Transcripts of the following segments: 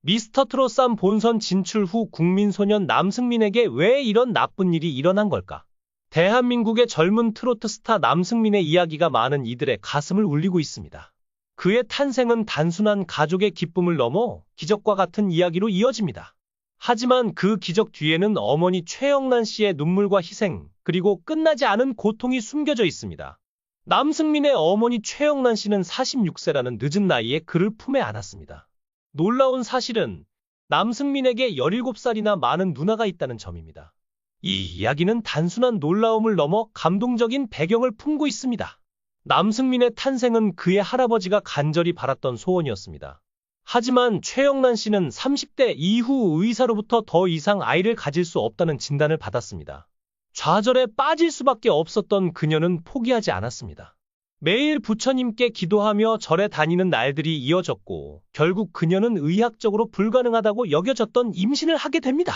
미스터 트롯3 본선 진출 후 국민소년 남승민에게 왜 이런 나쁜 일이 일어난 걸까? 대한민국의 젊은 트로트 스타 남승민의 이야기가 많은 이들의 가슴을 울리고 있습니다. 그의 탄생은 단순한 가족의 기쁨을 넘어 기적과 같은 이야기로 이어집니다. 하지만 그 기적 뒤에는 어머니 최영란 씨의 눈물과 희생, 그리고 끝나지 않은 고통이 숨겨져 있습니다. 남승민의 어머니 최영란 씨는 46세라는 늦은 나이에 그를 품에 안았습니다. 놀라운 사실은 남승민에게 17살이나 많은 누나가 있다는 점입니다. 이 이야기는 단순한 놀라움을 넘어 감동적인 배경을 품고 있습니다. 남승민의 탄생은 그의 할아버지가 간절히 바랐던 소원이었습니다. 하지만 최영란 씨는 30대 이후 의사로부터 더 이상 아이를 가질 수 없다는 진단을 받았습니다. 좌절에 빠질 수밖에 없었던 그녀는 포기하지 않았습니다. 매일 부처님께 기도하며 절에 다니는 날들이 이어졌고 결국 그녀는 의학적으로 불가능하다고 여겨졌던 임신을 하게 됩니다.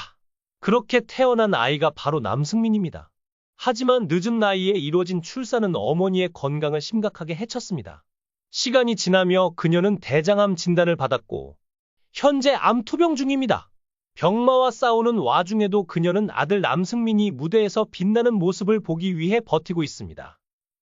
그렇게 태어난 아이가 바로 남승민입니다. 하지만 늦은 나이에 이루어진 출산은 어머니의 건강을 심각하게 해쳤습니다. 시간이 지나며 그녀는 대장암 진단을 받았고 현재 암 투병 중입니다. 병마와 싸우는 와중에도 그녀는 아들 남승민이 무대에서 빛나는 모습을 보기 위해 버티고 있습니다.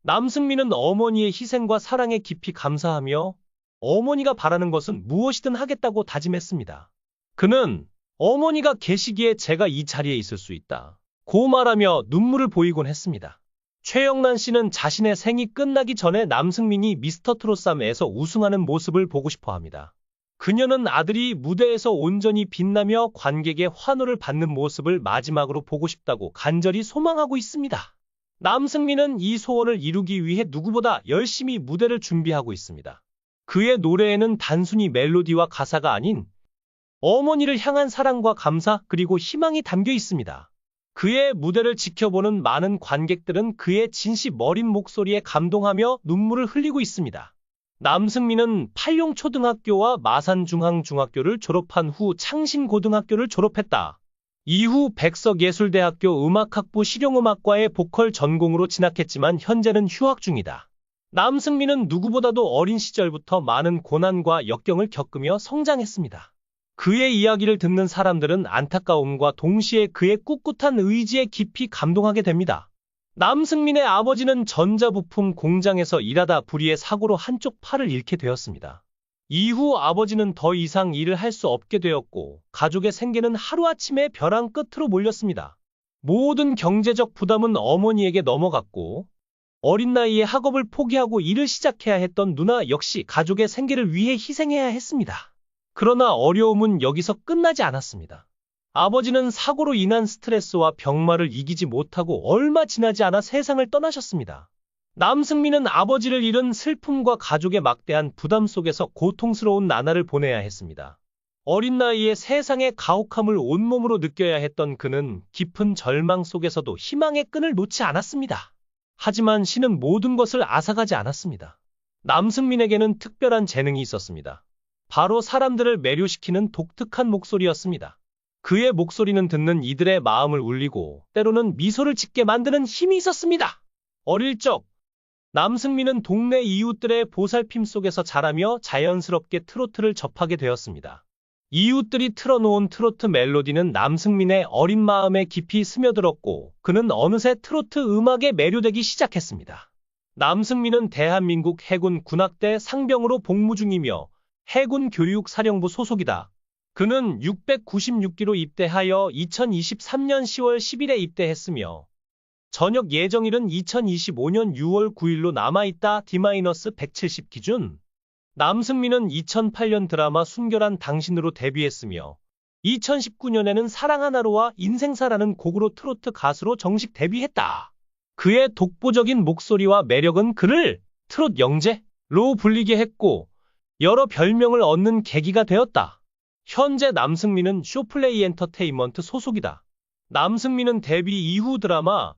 남승민은 어머니의 희생과 사랑에 깊이 감사하며 어머니가 바라는 것은 무엇이든 하겠다고 다짐했습니다. 그는 어머니가 계시기에 제가 이 자리에 있을 수 있다 고 말하며 눈물을 보이곤 했습니다. 최영란 씨는 자신의 생이 끝나기 전에 남승민이 미스터 트롯3에서 우승하는 모습을 보고 싶어 합니다. 그녀는 아들이 무대에서 온전히 빛나며 관객의 환호를 받는 모습을 마지막으로 보고 싶다고 간절히 소망하고 있습니다. 남승민은 이 소원을 이루기 위해 누구보다 열심히 무대를 준비하고 있습니다. 그의 노래에는 단순히 멜로디와 가사가 아닌 어머니를 향한 사랑과 감사 그리고 희망이 담겨 있습니다. 그의 무대를 지켜보는 많은 관객들은 그의 진심 어린 목소리에 감동하며 눈물을 흘리고 있습니다. 남승민은 팔룡초등학교와 마산중앙중학교를 졸업한 후 창신고등학교를 졸업했다. 이후 백석예술대학교 음악학부 실용음악과의 보컬 전공으로 진학했지만 현재는 휴학 중이다. 남승민은 누구보다도 어린 시절부터 많은 고난과 역경을 겪으며 성장했습니다. 그의 이야기를 듣는 사람들은 안타까움과 동시에 그의 꿋꿋한 의지에 깊이 감동하게 됩니다. 남승민의 아버지는 전자부품 공장에서 일하다 불의의 사고로 한쪽 팔을 잃게 되었습니다. 이후 아버지는 더 이상 일을 할 수 없게 되었고 가족의 생계는 하루아침에 벼랑 끝으로 몰렸습니다. 모든 경제적 부담은 어머니에게 넘어갔고 어린 나이에 학업을 포기하고 일을 시작해야 했던 누나 역시 가족의 생계를 위해 희생해야 했습니다. 그러나 어려움은 여기서 끝나지 않았습니다. 아버지는 사고로 인한 스트레스와 병마를 이기지 못하고 얼마 지나지 않아 세상을 떠나셨습니다. 남승민은 아버지를 잃은 슬픔과 가족의 막대한 부담 속에서 고통스러운 나날을 보내야 했습니다. 어린 나이에 세상의 가혹함을 온몸으로 느껴야 했던 그는 깊은 절망 속에서도 희망의 끈을 놓지 않았습니다. 하지만 신은 모든 것을 앗아가지 않았습니다. 남승민에게는 특별한 재능이 있었습니다. 바로 사람들을 매료시키는 독특한 목소리였습니다. 그의 목소리는 듣는 이들의 마음을 울리고 때로는 미소를 짓게 만드는 힘이 있었습니다. 어릴 적 남승민은 동네 이웃들의 보살핌 속에서 자라며 자연스럽게 트로트를 접하게 되었습니다. 이웃들이 틀어놓은 트로트 멜로디는 남승민의 어린 마음에 깊이 스며들었고 그는 어느새 트로트 음악에 매료되기 시작했습니다. 남승민은 대한민국 해군 군악대 상병으로 복무 중이며 해군 교육사령부 소속이다. 그는 696기로 입대하여 2023년 10월 10일에 입대했으며 전역 예정일은 2025년 6월 9일로 남아있다. D-170 기준. 남승민은 2008년 드라마 순결한 당신으로 데뷔했으며 2019년에는 사랑 하나로와 인생사라는 곡으로 트로트 가수로 정식 데뷔했다. 그의 독보적인 목소리와 매력은 그를 트롯 영재로 불리게 했고 여러 별명을 얻는 계기가 되었다. 현재 남승민은 쇼플레이 엔터테인먼트 소속이다. 남승민은 데뷔 이후 드라마,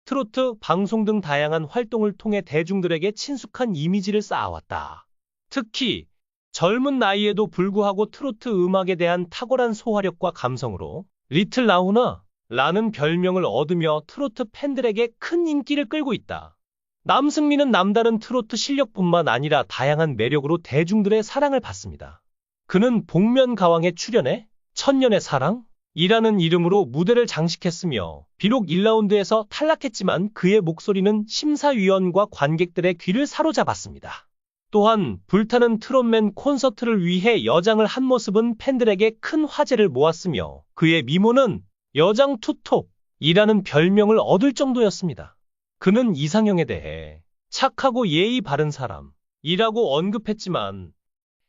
트로트, 방송 등 다양한 활동을 통해 대중들에게 친숙한 이미지를 쌓아왔다. 특히 젊은 나이에도 불구하고 트로트 음악에 대한 탁월한 소화력과 감성으로 리틀 나훈아라는 별명을 얻으며 트로트 팬들에게 큰 인기를 끌고 있다. 남승민은 남다른 트로트 실력뿐만 아니라 다양한 매력으로 대중들의 사랑을 받습니다. 그는 복면가왕에 출연해 천년의 사랑이라는 이름으로 무대를 장식했으며 비록 1라운드에서 탈락했지만 그의 목소리는 심사위원과 관객들의 귀를 사로잡았습니다. 또한 불타는 트롯맨 콘서트를 위해 여장을 한 모습은 팬들에게 큰 화제를 모았으며 그의 미모는 여장 투톱이라는 별명을 얻을 정도였습니다. 그는 이상형에 대해 착하고 예의 바른 사람이라고 언급했지만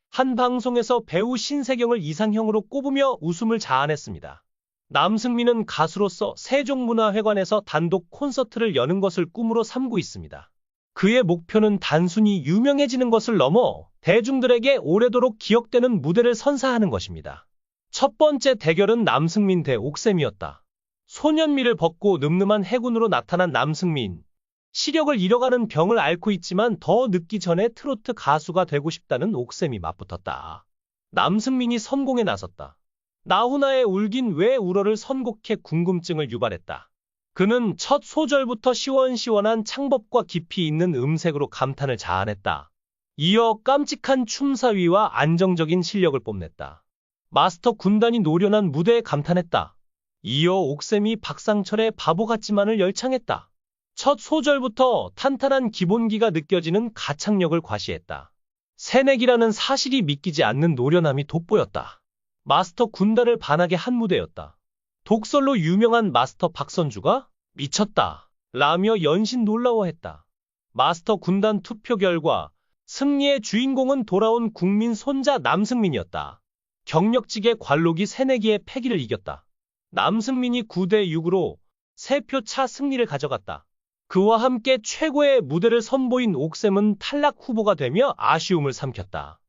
한 방송에서 배우 신세경을 이상형으로 꼽으며 웃음을 자아냈습니다. 남승민은 가수로서 세종문화회관에서 단독 콘서트를 여는 것을 꿈으로 삼고 있습니다. 그의 목표는 단순히 유명해지는 것을 넘어 대중들에게 오래도록 기억되는 무대를 선사하는 것입니다. 첫 번째 대결은 남승민 대 옥쌤이었다. 소년미를 벗고 늠름한 해군으로 나타난 남승민. 시력을 잃어가는 병을 앓고 있지만 더 늙기 전에 트로트 가수가 되고 싶다는 옥쌤이 맞붙었다. 남승민이 선공에 나섰다. 나훈아의 울긴 왜 울어를 선곡해 궁금증을 유발했다. 그는 첫 소절부터 시원시원한 창법과 깊이 있는 음색으로 감탄을 자아냈다. 이어 깜찍한 춤사위와 안정적인 실력을 뽐냈다. 마스터 군단이 노련한 무대에 감탄했다. 이어 옥쌤이 박상철의 바보 같지만을 열창했다. 첫 소절부터 탄탄한 기본기가 느껴지는 가창력을 과시했다. 새내기라는 사실이 믿기지 않는 노련함이 돋보였다. 마스터 군단을 반하게 한 무대였다. 독설로 유명한 마스터 박선주가 미쳤다 라며 연신 놀라워했다. 마스터 군단 투표 결과 승리의 주인공은 돌아온 국민 손자 남승민이었다. 경력직의 관록이 새내기의 패기를 이겼다. 남승민이 9대 6으로 3표 차 승리를 가져갔다. 그와 함께 최고의 무대를 선보인 옥쌤은 탈락 후보가 되며 아쉬움을 삼켰다.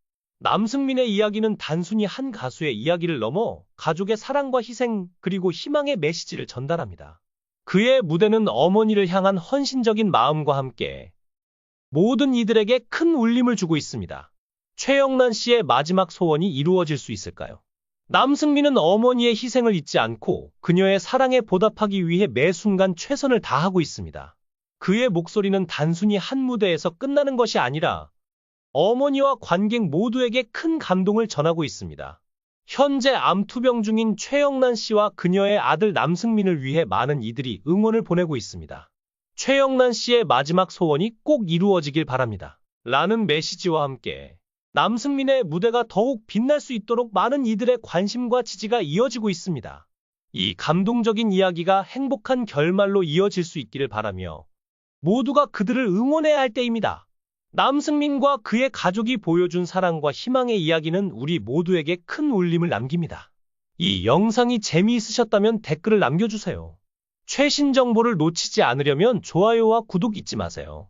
남승민의 이야기는 단순히 한 가수의 이야기를 넘어 가족의 사랑과 희생 그리고 희망의 메시지를 전달합니다. 그의 무대는 어머니를 향한 헌신적인 마음과 함께 모든 이들에게 큰 울림을 주고 있습니다. 최영란 씨의 마지막 소원이 이루어질 수 있을까요? 남승민은 어머니의 희생을 잊지 않고 그녀의 사랑에 보답하기 위해 매 순간 최선을 다하고 있습니다. 그의 목소리는 단순히 한 무대에서 끝나는 것이 아니라 어머니와 관객 모두에게 큰 감동을 전하고 있습니다. 현재 암투병 중인 최영란 씨와 그녀의 아들 남승민을 위해 많은 이들이 응원을 보내고 있습니다. 최영란 씨의 마지막 소원이 꼭 이루어지길 바랍니다. 라는 메시지와 함께 남승민의 무대가 더욱 빛날 수 있도록 많은 이들의 관심과 지지가 이어지고 있습니다. 이 감동적인 이야기가 행복한 결말로 이어질 수 있기를 바라며 모두가 그들을 응원해야 할 때입니다. 남승민과 그의 가족이 보여준 사랑과 희망의 이야기는 우리 모두에게 큰 울림을 남깁니다. 이 영상이 재미있으셨다면 댓글을 남겨주세요. 최신 정보를 놓치지 않으려면 좋아요와 구독 잊지 마세요.